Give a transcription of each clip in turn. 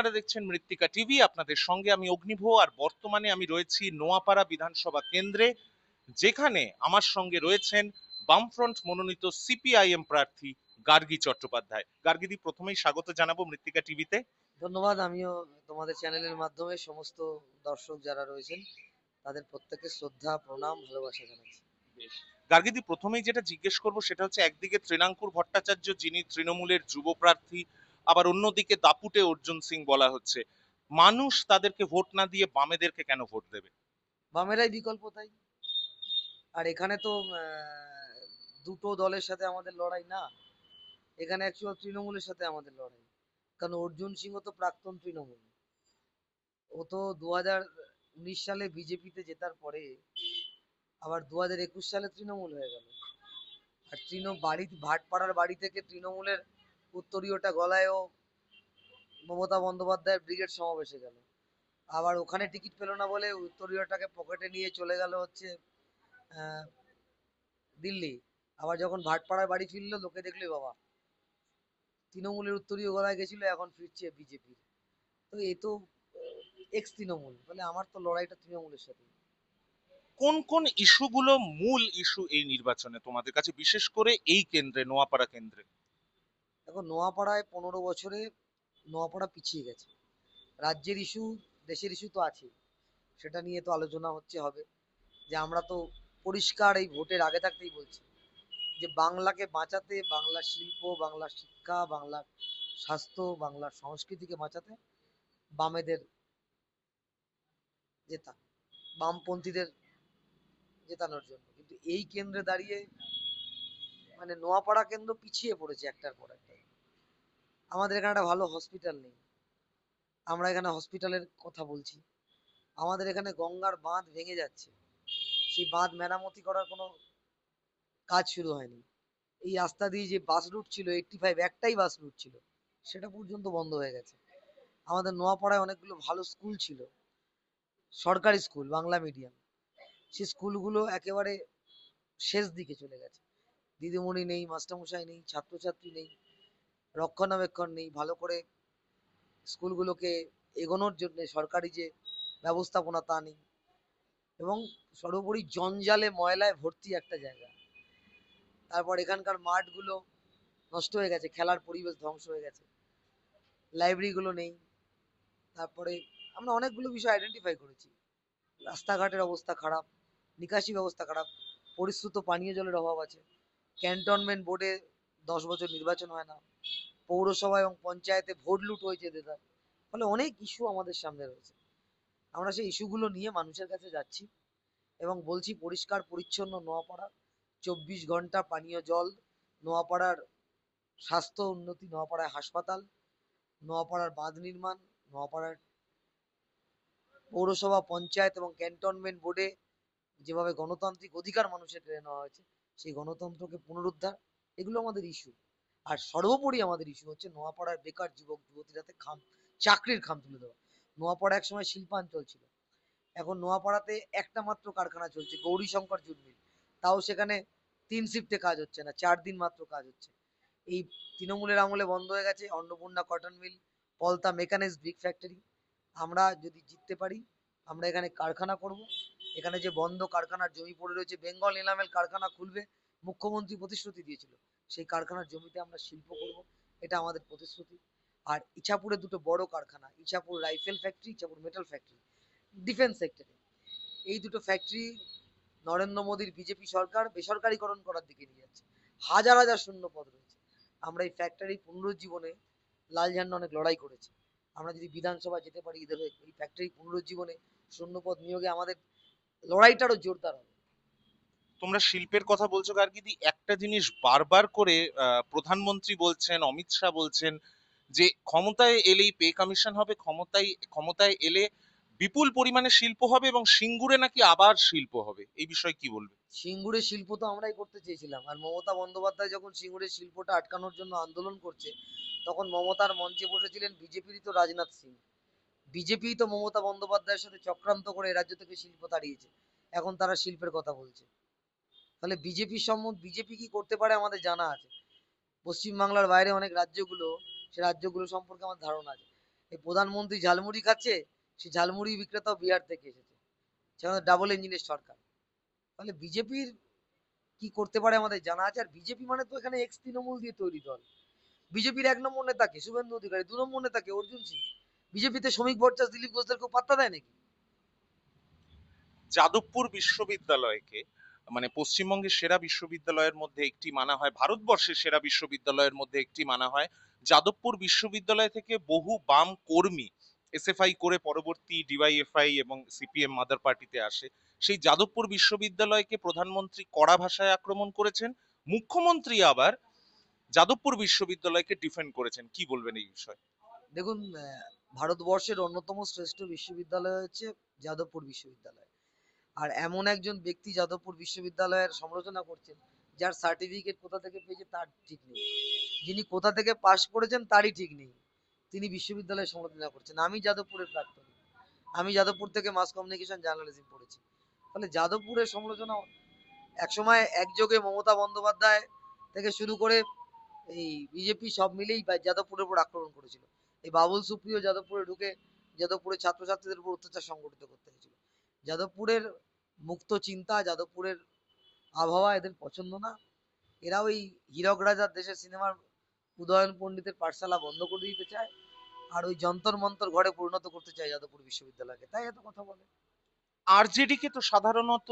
আপনারা দেখছেন মৃত্তিকা টিভি, আপনাদের সঙ্গে আমি অগ্নিভ। আর বর্তমানে আমি রয়েছি নোয়াপাড়া বিধানসভা কেন্দ্রে, যেখানে আমার সঙ্গে রয়েছেন বামফ্রন্ট মনোনীত সিপিআইএম প্রার্থী গার্গী চট্টোপাধ্যায়। গার্গীদি, প্রথমেই স্বাগত জানাবো মৃত্তিকা টিভিতে। ধন্যবাদ। আমিও তোমাদের চ্যানেলের মাধ্যমে সমস্ত দর্শক যারা রয়েছেন তাদের প্রত্যেককে শ্রদ্ধা, প্রণাম, ভালোবাসা জানাচ্ছি। গার্গীদি, প্রথমেই যেটা জিজ্ঞেস করব সেটা হচ্ছে, একদিকে তৃণাঙ্কুর ভট্টাচার্য যিনি তৃণমূলের যুব প্রার্থী, আবার অন্যদিকে দাপুটে অর্জুন সিং বলা হচ্ছে, মানুষ তাদেরকে ভোট না দিয়ে বামেদেরকে কেন ভোট দেবে? বামেরাই বিকল্প তাই। আর এখানে তো দুটো দলের সাথে আমাদের লড়াই না, এখানে অ্যাকচুয়াল তৃণমূলের সাথে আমাদের লড়াই। কারণ অর্জুন সিংহ তো প্রাক্তন তৃণমূল। ও তো 2019 সালে বিজেপিতে জেতার পরে আবার 2021 সালে তৃণমূল হয়ে গেল। আর ভাটপাড়ার বাড়ি থেকে তৃণমূলের উত্তরীয়টা গলায় ও মমতা বন্দ্যোপাধ্যায়ের ব্রিগেড সমাবেশে গেল। আবার ওখানে টিকিট পেল না বলে উত্তরীয়টাকে পকেটে নিয়ে চলে গেল হচ্ছে আহ, দিল্লি। আবার যখন ভাটপাড়ায় বাড়ি ফিরলো, লোকে দেখলো বাবা তৃণমূলের উত্তরীয় গলায় গেছিল, এখন ফিরছে বিজেপির। তো এ তো এক্স তৃণমূল, বলে আমার তো লড়াইটা তৃণমূলের সাথে। কোন কোন ইস্যুগুলো মূল ইস্যু এই নির্বাচনে তোমাদের কাছে, বিশেষ করে এই কেন্দ্রে, নোয়াপাড়া কেন্দ্রে? এখন নোয়াপাড়ায় 15 বছরে নোয়াপাড়া পিছিয়ে গেছে। রাজ্যের ইস্যু, দেশের ইস্যু তো আছে, সেটা নিয়ে তো আলোচনা হবে। যে আমরা তো পরিষ্কার এই ভোটের আগে থাকতেই বলছি যে বাংলাকে বাঁচাতে, বাংলা শিল্প, বাংলা শিক্ষা, বাংলার স্বাস্থ্য, বাংলার সংস্কৃতিকে বাঁচাতে বামেদের জেতা, বামপন্থীদের জেতানোর জন্য। কিন্তু এই কেন্দ্রে দাঁড়িয়ে মানে নোয়াপাড়া কেন্দ্র পিছিয়ে পড়েছে একটার পর একটা। আমাদের এখানে একটা ভালো হসপিটাল নেই, আমরা এখানে হসপিটালের কথা বলছি। আমাদের এখানে গঙ্গার বাঁধ ভেঙে যাচ্ছে, সেই বাঁধ মেরামতি করার কোনো কাজ শুরু হয়নি। এই রাস্তা দিয়ে যে বাস রুট ছিল 85, একটাই বাস রুট ছিল, সেটা পর্যন্ত বন্ধ হয়ে গেছে। আমাদের নোয়াপাড়ায় অনেকগুলো ভালো স্কুল ছিল, সরকারি স্কুল, বাংলা মিডিয়াম। সেই স্কুলগুলো একেবারে শেষ দিকে চলে গেছে। দিদিমণি নেই, মাস্টারমশাই নেই, ছাত্রছাত্রী নেই, রক্ষণাবেক্ষণ নেই। ভালো করে স্কুলগুলোকে এগোনোর জন্য সরকারি যে ব্যবস্থাপনা তা নেই। এবং সর্বোপরি জঞ্জালে ময়লায় ভর্তি একটা জায়গা। তারপর এখানকার মাঠগুলো নষ্ট হয়ে গেছে, খেলার পরিবেশ ধ্বংস হয়ে গেছে, লাইব্রেরিগুলো নেই। তারপরে আমরা অনেকগুলো বিষয় আইডেন্টিফাই করেছি। রাস্তাঘাটের অবস্থা খারাপ, নিকাশি ব্যবস্থা খারাপ, পরিশ্রুত পানীয় জলের অভাব আছে, ক্যান্টনমেন্ট বোর্ডে 10 বছর নির্বাচন হয় না, পৌরসভা এবং পঞ্চায়েতে ভোট লুট হয়েছে দেদার। ফলে অনেক ইস্যু আমাদের সামনে রয়েছে। আমরা সেই ইস্যুগুলো নিয়ে মানুষের কাছে যাচ্ছি এবং বলছি পরিষ্কার পরিচ্ছন্ন নোয়াপাড়া, 24 ঘন্টা পানীয় জল, নোয়াপাড়ার স্বাস্থ্য উন্নতি, নোয়াপাড়ায় হাসপাতাল, নোয়াপাড়ার বাঁধ নির্মাণ, নোয়াপাড়ার পৌরসভা, পঞ্চায়েত এবং ক্যান্টনমেন্ট বোর্ডে যেভাবে গণতান্ত্রিক অধিকার মানুষের কেড়ে নেওয়া হয়েছে, সেই গণতন্ত্রকে পুনরুদ্ধার, এগুলো আমাদের ইস্যু। আর সর্বোপরি আমাদের ইস্যু হচ্ছে নোয়াপাড়ার বেকার যুবক যুবতীরাতে চাকরির খাম তুলে দেওয়া। নোয়াপাড়া একসময় শিল্পাঞ্চল ছিল, এখন নোয়াপাড়াতে একটা মাত্র কারখানা চলছে, গৌরীশঙ্কর জুট মিল। তাও সেখানে 3 শিফটে কাজ হচ্ছে না, 4 দিন মাত্র কাজ হচ্ছে। এই তৃণমূলের আমলে বন্ধ হয়ে গেছে Annapurna cotton mill, Palta mechanics brick factory. আমরা যদি জিততে পারি, আমরা এখানে কারখানা করব। এখানে যে বন্ধ কারখানার জমি পড়ে রয়েছে, বেঙ্গল এনামেল কারখানা খুলবে, মুখ্যমন্ত্রী প্রতিশ্রুতি দিয়েছিল। সেই কারখানার জমিতে আমরা শিল্প করব, এটা আমাদের প্রতিশ্রুতি। আর ইছাপুরে দুটো বড় কারখানা, Ichapur rifle factory, Ichapur metal factory, defence সেক্টরে। এই দুটো ফ্যাক্টরি নরেন্দ্র মোদীর বিজেপি সরকার বেসরকারীকরণ করার দিকে নিয়ে যাচ্ছে। হাজার হাজার শূন্য পদ রয়েছে। আমরা এই ফ্যাক্টরি পুনরুজ্জীবনে লাল ঝান্ডা অনেক লড়াই করেছি। আমরা যদি বিধানসভা যেতে পারি, এদের এই ফ্যাক্টরি পুনরুজ্জীবনে শূন্যপদ নিয়োগে আমাদের লড়াইটারও জোরদার হবে। তোমরা শিল্পের কথা বলছো গার্গীদি, একটা জিনিস বারবার করে প্রধানমন্ত্রী বলছেন, অমিত শাহ বলছেন যে ক্ষমতায় এলেই পে কমিশন হবে, ক্ষমতায় এলে বিপুল পরিমাণে শিল্প হবে, এবং সিঙ্গুরে নাকি আবার শিল্প হবে। এই বিষয়ে কি বলবে? সিঙ্গুরের শিল্প তো আমরাই করতে চেয়েছিলাম। আর মমতা বন্দ্যোপাধ্যায় যখন সিঙ্গুরের শিল্পটা আটকানোর জন্য আন্দোলন করছে, তখন মমতার মঞ্চে বসেছিলেন বিজেপিরই তো রাজনাথ সিং। বিজেপি তো মমতা বন্দ্যোপাধ্যায়ের সাথে চক্রান্ত করে এ রাজ্য থেকে শিল্প তাড়িয়েছে। এখন তারা শিল্পের কথা বলছে। তাহলে বিজেপি কি করতে পারে আমাদের জানা আছে। পশ্চিমবাংলার বাইরে অনেক রাজ্যগুলো, সে রাজ্যগুলো সম্পর্কে আমার ধারণা আছে। এই প্রধানমন্ত্রী ঝালমুড়ি খাচ্ছে, সেই ঝালমুড়ি বিক্রেতাও বিহার থেকে এসেছে। সেখানে ডাবল ইঞ্জিনের সরকার। তাহলে বিজেপির কি করতে পারে আমাদের জানা আছে। আর বিজেপি মানে তো এখানে এক্স তৃণমূল দিয়ে তৈরি দল। বিজেপির 1 নম্বর নেতাকে শুভেন্দু অধিকারী, 2 নম্বর নেতাকে অর্জুন সিং। বিজেপিতে শ্রমিক ভট্টাচ, দিলীপ ঘোষদের কেউ পাত্তা দেয় নাকি? যাদবপুর বিশ্ববিদ্যালয়কে মানে পশ্চিমবঙ্গের সেরা বিশ্ববিদ্যালয়ের মধ্যে একটি মানা হয়, ভারতবর্ষের সেরা বিশ্ববিদ্যালয়ের মধ্যে একটি মানা হয়। যাদবপুর বিশ্ববিদ্যালয় থেকে বহু বাম কর্মী এসএফআই করে পরবর্তী ডিওয়াইএফআই এবং সিপিএম মাদার পার্টিতে আসে। সেই যাদবপুর বিশ্ববিদ্যালয়কে প্রধানমন্ত্রী কড়া ভাষায় আক্রমণ করেছেন, মুখ্যমন্ত্রী আবার যাদবপুর বিশ্ববিদ্যালয়কে ডিফেন্ড করেছেন। কি বলবেন এই বিষয়ে? দেখুন, ভারতবর্ষের অন্যতম শ্রেষ্ঠ বিশ্ববিদ্যালয় হচ্ছে যাদবপুর বিশ্ববিদ্যালয়। আর এমন একজন ব্যক্তি যাদবপুর বিশ্ববিদ্যালয়ের সমালোচনা করছেন, যার সার্টিফিকেট কোথা থেকে পেয়েছে তার ঠিক নেই, যিনি কোথা থেকে পাশ করেছেন তারই ঠিক নেই, তিনি বিশ্ববিদ্যালয়ের সমালোচনা করছেন। আমি যাদবপুরের প্রাক্তন, আমি যাদবপুর থেকে মাস কমিউনিকেশন জার্নালিজম পড়েছি। তাহলে যাদবপুরের সমালোচনা, একসময় একযোগে মমতা বন্দ্যোপাধ্যায় থেকে শুরু করে এই বিজেপি সব মিলেই যাদবপুরের উপর আক্রমণ করেছিল। এই বাবুল সুপ্রিয় যাদবপুরে ঢুকে যাদবপুরের ছাত্রছাত্রীদের উপর অত্যাচার সংগঠিত করতে হয়েছিল। যাদবপুরের মুক্ত চিন্তা, যাদবপুরের আবহাওয়া এদের পছন্দ না। এরা ওই হীরক রাজার দেশের সিনেমার উদয়ন পণ্ডিতের পাঠশালা বন্ধ করে দিতে চায়, আর ওই যন্তর মন্তর ঘরে পরিণত করতে চায় যাদবপুর বিশ্ববিদ্যালয়কে, তাই এত কথা বলে। আরজেডি কে তো সাধারণত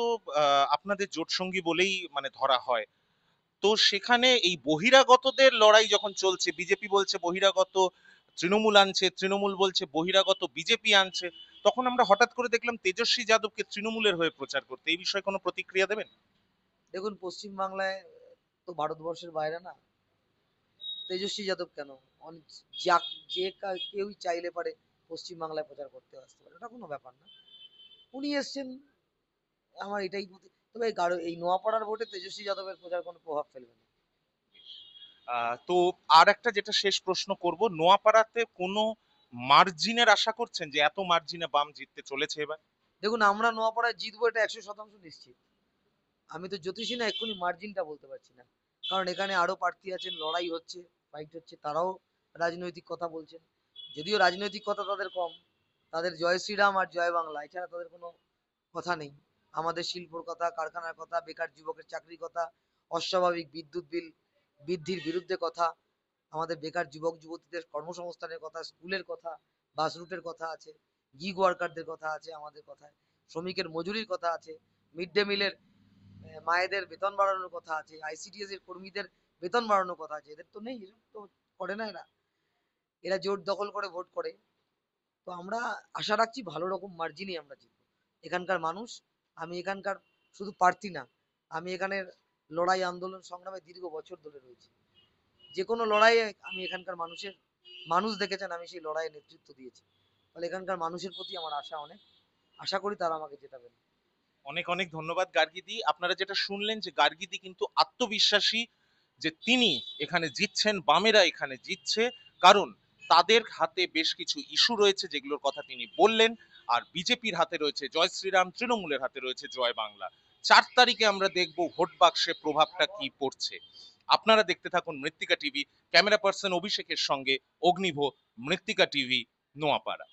আপনাদের জোটসঙ্গী বলেই মানে ধরা হয়। তো সেখানে এই বহিরাগতদের লড়াই যখন চলছে, বিজেপি বলছে বহিরাগত তৃণমূল আনছে, তৃণমূল বলছে বহিরাগত বিজেপি আনছে, তখন আমরা হঠাৎ করে দেখলাম তেজস্বী যাদবকে তৃণমূলের হয়ে প্রচার করতে। এই বিষয়ে কোনো প্রতিক্রিয়া দেবেন? দেখুন, পশ্চিমবাংলায় তো ভারতবর্ষের বাইরে না, তেজস্বী যাদব কেন, অনেক কেউই চাইলে পারে পশ্চিমবাংলায় প্রচার করতে আসতে পারে, ওটা কোনো ব্যাপার না। উনি এসছেন, আমার এটাই তবে এই নোয়াপাড়ার ভোটে তেজস্বী যাদবের প্রচার কোনো প্রভাব ফেলবে না। তো আর একটা যেটা শেষ প্রশ্ন করব, নোয়াপাড়াতে কোনো মার্জিনের আশা করছেন যে এত মার্জিনে বাম জিততে চলেছে এবার? দেখুন, আমরা নোয়াপাড়ায় জিতবো এটা 100% নিশ্চিত। আমি তো জ্যোতিষী না, এক্ষুনি মার্জিনটা বলতে পারছি না, কারণ এখানে আরো প্রার্থী আছেন, লড়াই হচ্ছে, ফাইট হচ্ছে, তারাও রাজনৈতিক কথা বলছেন। যদিও রাজনৈতিক কথা তাদের কম, তাদের জয় শ্রীরাম আর জয় বাংলা এছাড়া তাদের কোনো কথা নেই। আমাদের শিল্পর কথা, কারখানার কথা, বেকার যুবকের চাকরির কথা, অস্বাভাবিক বিদ্যুৎ বিল বৃদ্ধির বিরুদ্ধে কথা, আমাদের বেকার যুবক যুবতীদের কর্মসংস্থানের কথা, স্কুলের কথা, বাস রুটের কথা আছে, গিগ ওয়ার্কারদের কথা আছে আমাদের কথায়, শ্রমিকের মজুরির কথা আছে, মিড ডে মিলের মায়েদের বেতন বাড়ানোর কথা আছে, আইসিডিএস এর কর্মীদের বেতন বাড়ানোর কথা আছে। এদের তো নেই, এসব তো করে না এরা। এরা জোট দখল করে ভোট করে। তো আমরা আশা রাখছি ভালো রকম মার্জিনই আমরা জিতবো। এখানকার মানুষ, আমি এখানকার শুধু প্রার্থী না, আমি এখানের লড়াই আন্দোলন সংগ্রামে দীর্ঘ বছর ধরে রয়েছি। যে কোনো লড়াইয়ে আমি এখানকার মানুষ দেখেছেন, আমি সেই লড়াইয়ে নেতৃত্ব দিয়েছি। ফলে এখানকার মানুষের প্রতি আমার আশা অনেক, আশা করি তারা আমাকে জেতাবেন। অনেক অনেক ধন্যবাদ গার্গীদি। আপনারা যেটা শুনলেন যে গার্গীদি কিন্তু আত্মবিশ্বাসী যে তিনি এখানে জিতছেন, বামেরা এখানে জিতছে, কারণ তাদের হাতে বেশ কিছু ইস্যু রয়েছে যেগুলোর কথা তিনি বললেন। আর বিজেপির হাতে রয়েছে জয় শ্রীরাম, তৃণমূলের হাতে রয়েছে জয় বাংলা। 4 তারিখে আমরা দেখব ভোট বাক্সে প্রভাবটা কি পড়ছে। আপনারা দেখতে থাকুন মৃত্তিকা টিভি। ক্যামেরা পার্সন অভিষেকের সঙ্গে অগ্নিভ, মৃত্তিকা টিভি, নোয়াপাড়া।